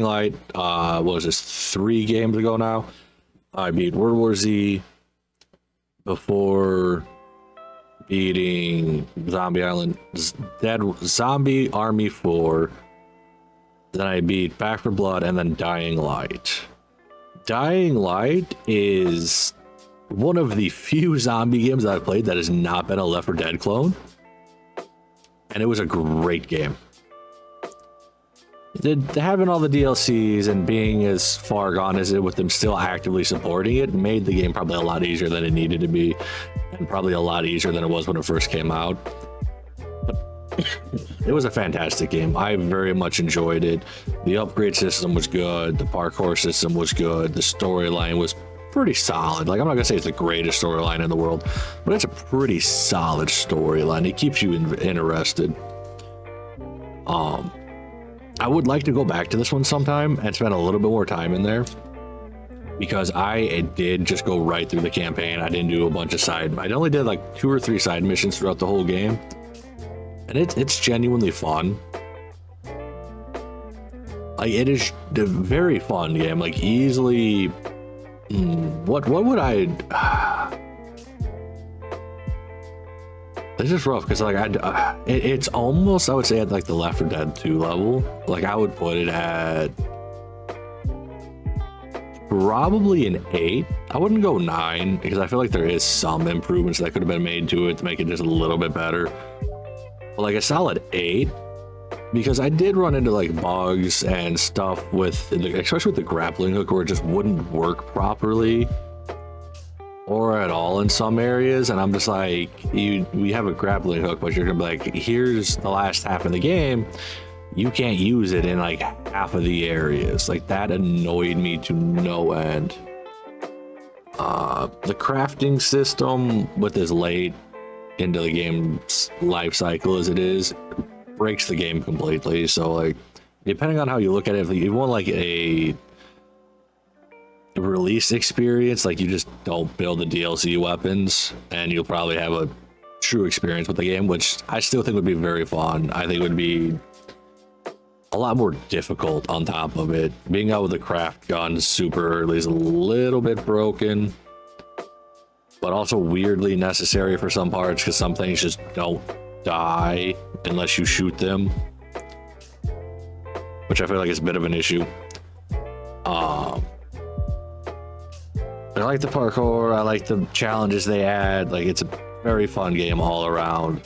Light, what was this, 3 games ago now? I beat World War Z before beating Zombie Army 4. Then I beat Back for Blood and then Dying Light. Dying Light is one of the few zombie games that I've played that has not been a Left 4 Dead clone. And it was a great game. Having all the DLCs and being as far gone as it with them still actively supporting it made the game probably a lot easier than it needed to be, and probably a lot easier than it was when it first came out. But it was a fantastic game. I very much enjoyed it. The upgrade system was good. The parkour system was good. The storyline was pretty solid. Like, I'm not gonna say it's the greatest storyline in the world, but it's a pretty solid storyline. It keeps you interested. I would like to go back to this one sometime and spend a little bit more time in there, because I did just go right through the campaign. I didn't do a bunch of I only did like 2 or 3 side missions throughout the whole game, and it's genuinely fun. Like, it is a very fun game. Like, easily, what would I? This is rough because, like, it's almost, I would say, at like the Left 4 Dead 2 level. Like, I would put it at probably an 8. I wouldn't go 9 because I feel like there is some improvements that could have been made to it to make it just a little bit better. But like a solid 8, because I did run into like bugs and stuff with, especially with the grappling hook, where it just wouldn't work properly or at all in some areas, and I'm just like, we have a grappling hook, but you're gonna be like, here's the last half of the game, you can't use it in like half of the areas. Like, that annoyed me to no end. The crafting system, with as late into the game's life cycle as it is, breaks the game completely. So, like, depending on how you look at it, if you want like a release experience, like, you just don't build the DLC weapons and you'll probably have a true experience with the game, which I still think would be very fun. I think it would be a lot more difficult on top of it. Being out with the craft gun super early is a little bit broken, but also weirdly necessary for some parts, because some things just don't die unless you shoot them, which I feel like is a bit of an issue. I like the parkour. I like the challenges they add. Like, it's a very fun game all around.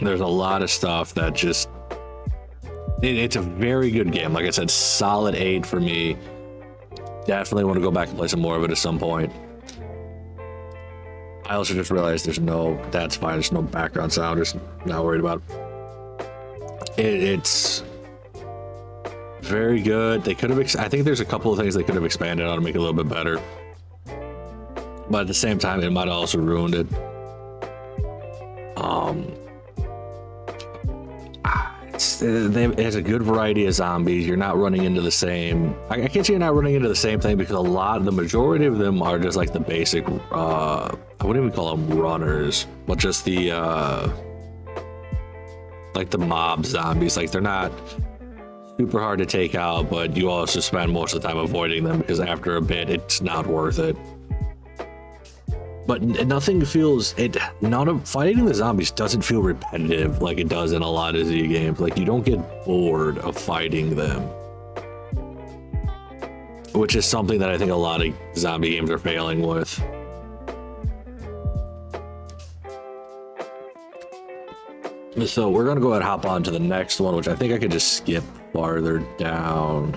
There's a lot of stuff that just, it's a very good game. Like I said, solid 8 for me. Definitely want to go back and play some more of it at some point. I also just realized that's fine, there's no background sound. Just not worried about it. It's very good. They could have, I think there's a couple of things they could have expanded on to make it a little bit better, but at the same time, it might have also ruined it. It has a good variety of zombies. You're not running into the same, I can't say you're not running into the same thing, because the majority of them are just like the basic, I wouldn't even call them runners, but just the like the mob zombies. Like, they're not super hard to take out, but you also spend most of the time avoiding them, because after a bit, it's not worth it. But nothing feels, none of fighting the zombies doesn't feel repetitive like it does in a lot of Z games. Like, you don't get bored of fighting them, which is something that I think a lot of zombie games are failing with. So we're gonna go ahead and hop on to the next one, which I think I could just skip farther down.